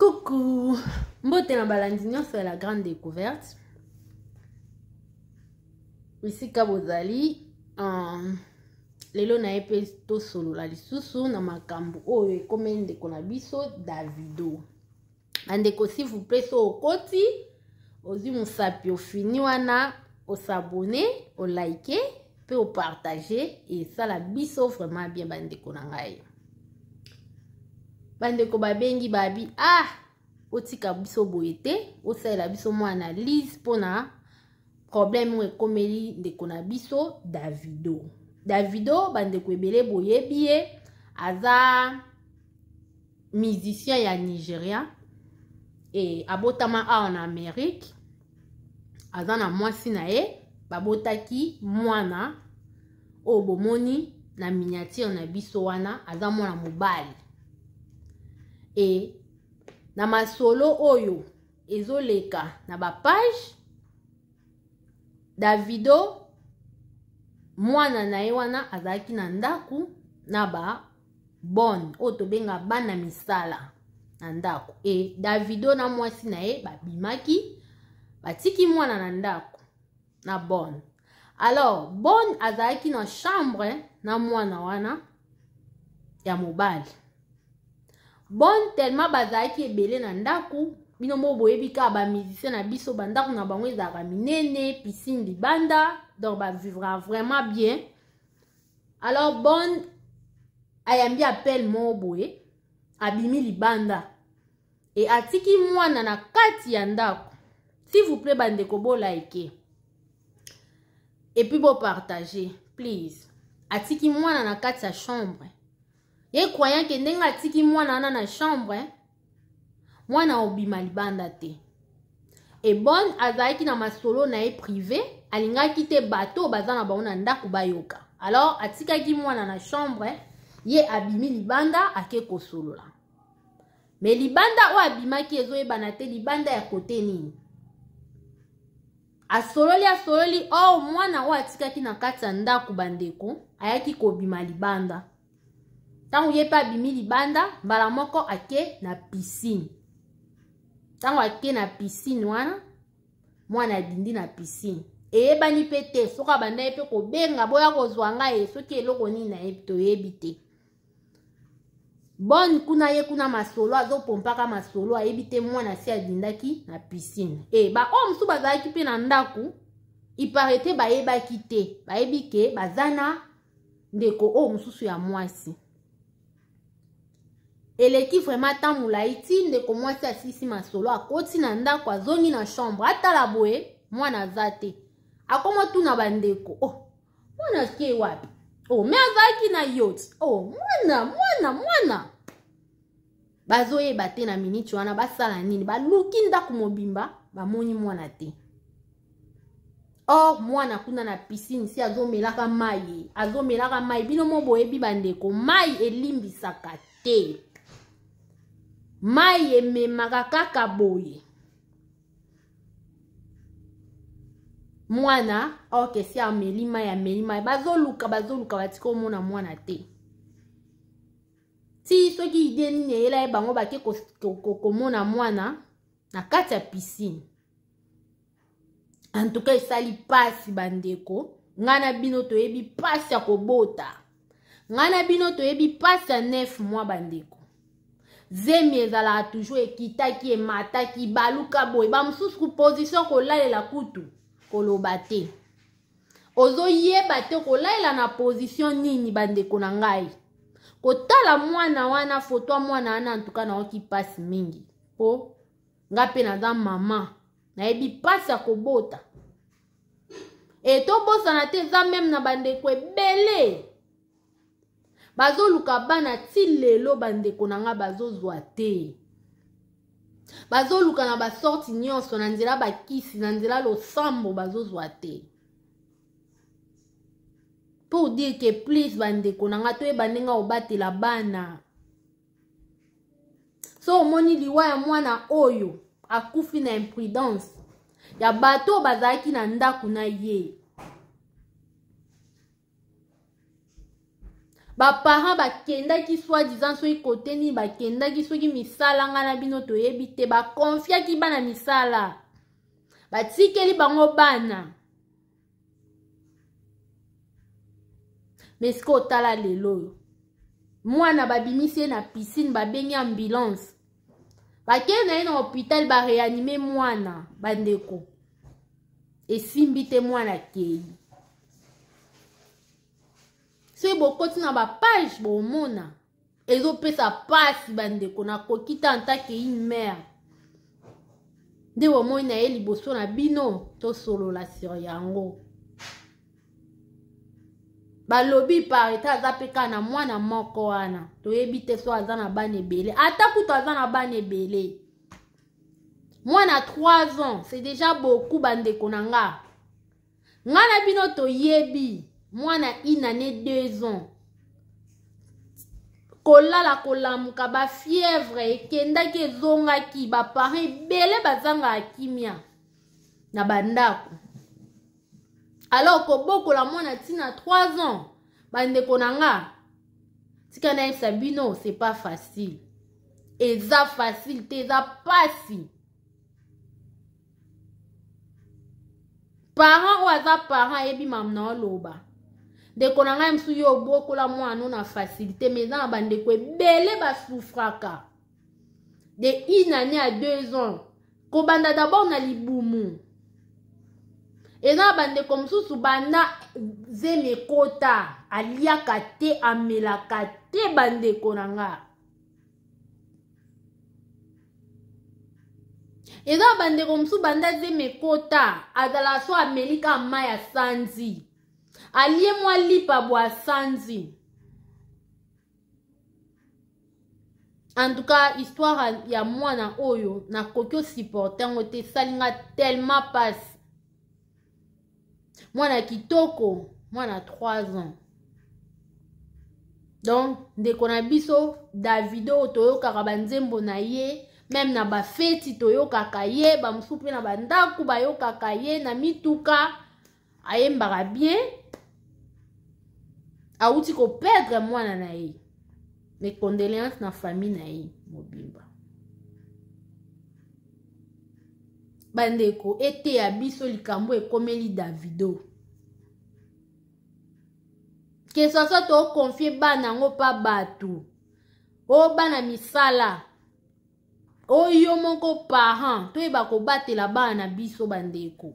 Coucou, mbote na balandinyo sur la grande découverte. Ici Kabozali, lelo na epe to solo la lisusu na makambo oyo ekomende kona biso Davido. Andeko s'il vous plaît so okoti, ozi musapi ofini wana, osabone, o like, pe o partager et ça la biso vraiment bien bandeko na ngai. Bandeko babengi babi otika biso boyete osala biso mo analyse pona problème we komeli ndeko na biso Davido bandeko ebele boyebi aza musicien ya Nigeria et abotama en Amérique aza na mwasi na ye babotaki mwana o bomoni na miniature na biso wana aza mwana mobali. Et na masolo oyo ezoleka na ba page Davido mwana na ye wana azalaki na ndaku na ba bon oto benga bana misala na ndaku. Et Davido na mwasi na ye babimaki batiki mwana na ndaku na bon. Alors bon azalaki na chambre na mwana wana ya mobali. Bon tellement bazaki ebele na ndaku bino mo boyebi ka ba musicien na biso bandaku na bango ezaka minene piscine libanda donc ba vivra vraiment bien. Alors bon ayambi appel mo boye abimi libanda et atiki mwana na kati ya ndaku. S'il vous plaît bandeko bo like et puis bo partager please. Atiki mwana na kati ya chambre. Ye croyant que ndenga tiki mwana na chambre, mwana obima libanda te. Et bon azaki na masolo na e privé, alinga kite bateau bazana baona ndaku bayoka. Alors atika ki mwana na chambre, ye abimi libanda ake kosolola. Mais libanda o abima ki ezo ebana te libanda ya kote nini. Asololi oh mwana o atika ki na kati ndaku bandeko, ayaki kobima libanda. Tango ye pa bimi libanda, mbala moko ake na piscine. Tango ake na piscine wana, mwana dindi na piscine. E bani pete, soka banda epe ko benga, boya ko zwanga e, soki eloko nini na epe to ebite. Bon kuna ye kuna masolo, azo pompaka masolo, ebite mwana si adindaki na piscine. E ba msu bazaki pe na ndaku, iparete ba eba kite, ba ebike, bazana ndeko msusu ya mwasi. Eleki vraiment tant moulaiti ndeko mwasi asisi masolo akoti na ndako azongi na chambre atala boye mwana zate akoma tuna bandeko mwana ske wapi me azaki na yacht mwana bazoye bate na minute wana basala nini baluki ndako mobimba bamoni mwana te mwana kuna na piscine si azomelaka mai bino mo boyebi bandeko mai elimbisaka te. Mai ememaka kaka boye. Mwana, si ameli mai. Bazoluka batiko mona mwana te. Si soki ide nini eyela e bango bake komona mwana na kati ya piscine. En tout cas, esali pasi bandeko. Ngana bino toyebi pasi ya kobota. Ngana bino toyebi pasi ya 9 mois bandeko. Zemi ezala toujours ekitaki emataki baluka boy ba mususu position kolalela kutu koloba te ozo yeba te kolalela na position nini bandeko na ngai kotala mwana wana foto mwana ana ntuka na oki pasi mingi ngape na za mama na ebi pasi ya kobota to bosa na te za même na bandeko ebele bazoluka bana ti lelo bandeko nanga bazozwa te. Bazoluka na basorti nyonso na nzela bakisi na nzela losambo bazozwa te. Pour dire que please bandeko nanga toyeba ndenga obatela bana. So omoni liwa ya mwana oyo akufi na imprudence ya bato bazalaki na ndaku na ye. Ba parents ba kenda ki soi-disant soki côté ni ba kenda ki soki misala nga na bino toyebi te ba confia ki bana misala. Ba tikeli bango bana. Mais ko tala lelo. Mwana babimisi na piscine ba bengi ambulance. Ba kenda na hôpital ba réanimer mwana bandeko. Esimbi te mwana kei. Si bokoti na ba page bomona ezopesa pasi bandeko na kokita antake une mère nde bomoi na ye liboso na bino tosolola sur yango balobi pareta aza peka na mwana moko wana toyebi te so aza na bana ebele ata kutu aza na bana ebele mwana 3 ans c'est déjà beaucoup bandeko na nga na bino toyebi mwana inane 2 ans kolala kolamuka ba fièvre ekendaki ezongaki ba parents ebele bazanga akimia na bandako alors kobokola mwana tina 3 ans bandeko na nga tika na yebisa bino c'est pas facile eza facile te eza pasi parent ou aza parent ayebi mam na oloba ndeko na ngai msu yo obokola mwana na facilité mais eza na bandeko ebele basufraka de 1 année à 2 ans kobanda d'abord na libumu eza na bandeko mosusu banda zemekota aliaka te amelaka te bandeko na nga eza na bandeko mosusu banda zemekota azala so amelika mai ya sanzi alie mwa lipa bwa sanzi. En tout cas, histoire ya mwana oyo na kokyo supporter ngote salinga tellement passe. Mwana kitoko, mwana 3 ans. Donc, ndeko na biso Davido toyoka banzembo na ye, même na ba feti toyoka kaye, ba musupe na bandaku bayoka kaye na mituka ayembaka bien. Auti ko perdre mwana na ye. Mes condoléances na famille na ye mobimba. Bandeko ete ya biso likambo ekomeli Davido. Que ça soit to confier bana ngo pa batu. O bana misala. O yo moko parent to eba ko batela bana biso bandeko.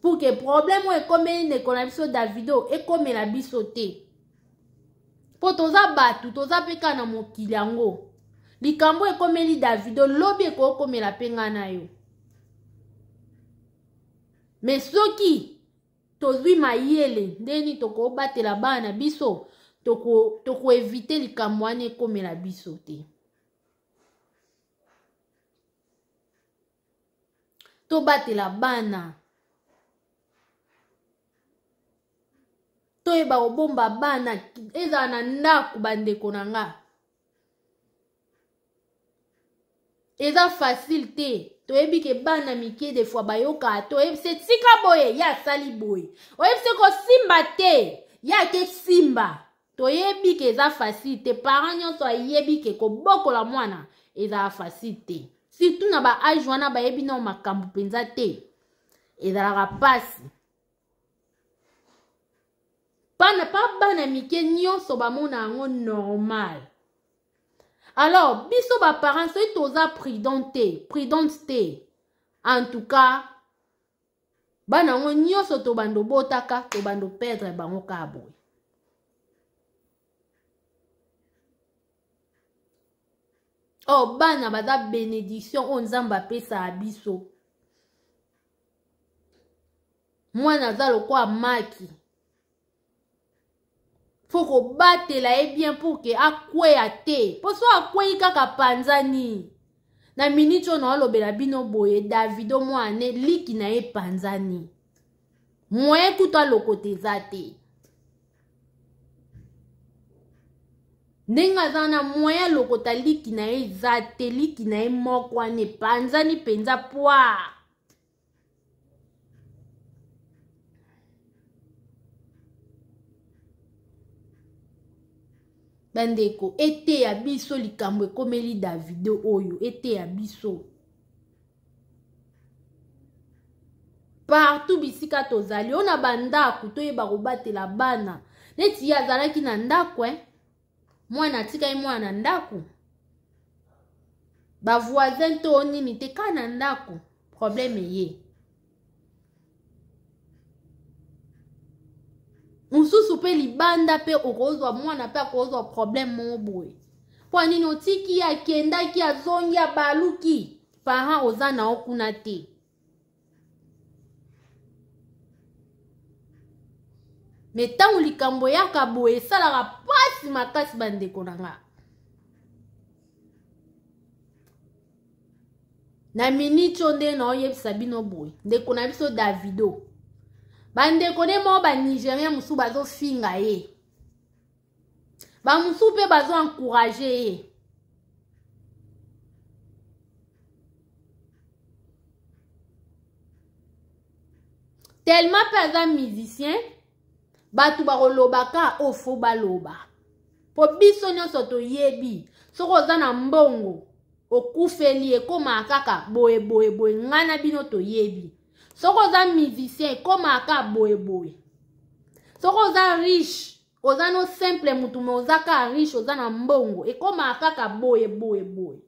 Pour que problème ou ekomeli ndeko na biso Davido ekomela biso te. Po toza batu toza peka na mokili yango. Likambo ekomeli Davido lobi ekokomela penga na yo. Mais soki tozwi mayele ndeni toko batela bana biso toko éviter likambo ane ekomela biso te. To batela bana to eba obomba bana eza na ndaku bandeko na nga eza facile te to ebi ke bana mike de fois bayoka to ebi se tika boye ya sali boye o ebi se ko simba te ya ke simba to ebi ke eza facile te parents nyonso ayebi ke ko bokola mwana eza facile te surtout na ba age wana bayebi na makambo penza te ezalaka pasi pana pa bana mike nyonso bamona yango normal. Alors biso ba parents soki toza prudente te en tout cas bana yango nyonso tobando botaka tobando perdre bango ka boye. Oh bana baza bénédiction o nzambe apesa biso mwana aza lokwa maki faut ko batela e bien pour que akweya te po so akweyi kaka panzani na minute ono alobela bino boye Davido mwane liki na ye panzani moyen kutu alokote eza te ndenge aza na moyen alokota liki na ye eza te liki na ye moko wane panzani penza pwa. bandeko ete ya biso likambo ekomeli Davido oyo ete ya biso partout bisika tozali ona bandako toyeba kobatela bana neti ye azalaki na ndako mwana atikali mwana na ndako bavoisin to nini te ka na ndako problème ye mususu pe libanda pe okozwa mwana pe akozwa problème mo boye po nini otiki akendaki azongi abaluki parent oza na okuna te me ntango likambo yaka boye esalaka pasi makasi bandeko na nga na miniti oyo nde na oyebisa bino boye ndeko na biso Davido bandeko nde mo banigérien mosusu bazofinga ye bamosusu mpe bazoencourage ye tellement mpe aza musicien bato bakolobaka ofo baloba po biso nyonso toyebi soki oza na mbongo okufeli ekoma kaka boye boye boye ngana bino toyebi soki oza musicien ekoma kaka boye boye soki oza riche oza no simple mutu me oza ka riche oza na mbongo ekoma kaka boye boye boye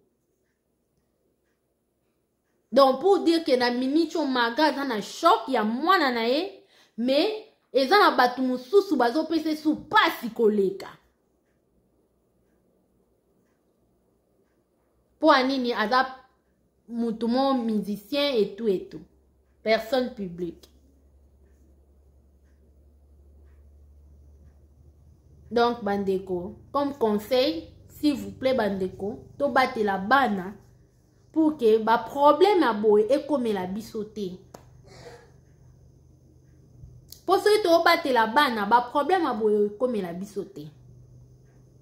donc pour dire que na miniti omaga aza na choc ya mwana na ye me eza na bato mosusu bazopesa su pasi koleka po anini aza mutu mo musicien et tout personne publique donc bandeko comme conseil s'il vous plaît bandeko to batela bana pour que ba problème a boye ekomela biso te po soki tobatela bana ba problème a boye ekomela biso te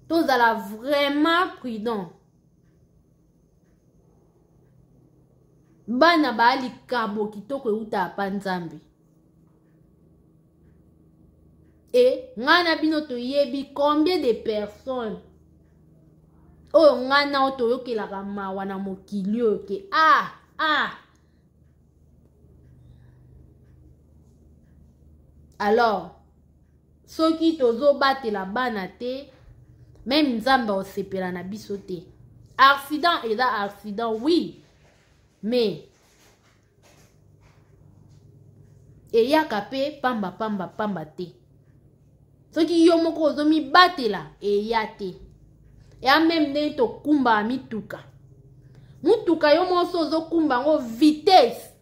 tozala vraiment prudent bana baalikabo kitoko euta apa nzambe e ngana bino toyebi combien de personnes oyo ngana oyo toyokelaka mawa na mokili oyo ke alors soki tozobatela bana te même nzambe osepela na biso te accident eza accident oui mais eyaka pe pamba te soki yo moko ozomibatela eya te ya meme ndenge tokumbaka mituka mutuka yo moso ozokumba ngo vitesse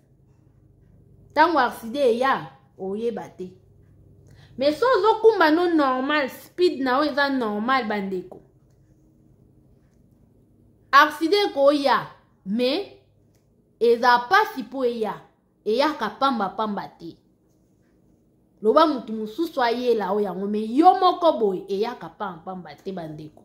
ntango accident eya oyeba te mais so ozokumba no normal speed na yo eza normal bandeko accident koya mais eza pasi po eyaka pamba te loba mutu mosusu ayela oyo yango me yo moko boye eyaka pamba te bandeko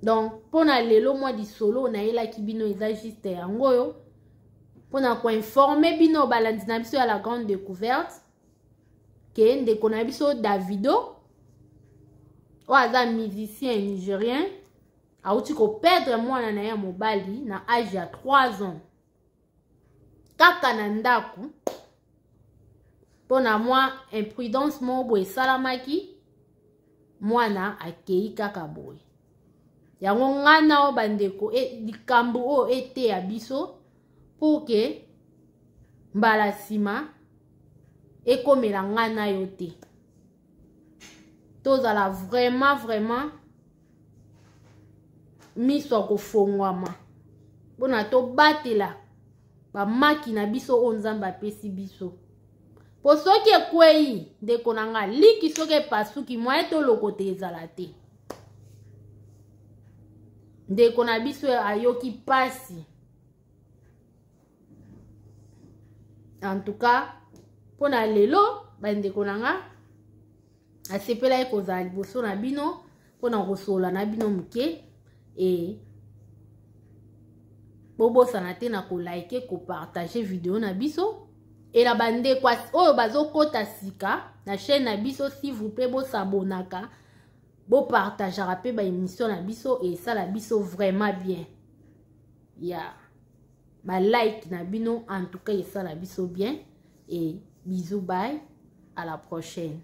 donc pona lelo mwa disolo nayelaki bino eza juste yango oyo pona koinforme bino balandi na biso ya la grande découverte ke ndeko na biso Davido oyo aza musicien nigérien auti koperdre mwana na ye mobali na age ya 3 ans kaka na ndako pona mwa imprudence mo boye esalamaki mwana akei kaka boye yango ngana o bandeko likambo oyo ete ya biso pour que mbala nsima ekomela ngana yo te tozala vraiment miso kofongwama mpona tobatela bamaki na biso oyo nzambe apesi biso po soki ekwei ndeko na nga liki soki epasuki mwaye toloko te ezala te ndeko na biso ayoki pasi en tout cas mpona lelo bandeko na nga asepelaki kozala liboso na bino mpona kosola na bino moke e bobosana te na kolike kopartage video na biso et la bande kwa oyo bazo kota sika na chaîne na biso, s'il vous plaît bo s'abonaka bo partageara pe ba émission na biso et ça la biso vraiment bien ya ba like na bino en tout cas et ça la biso bien et bisous bye à la prochaine.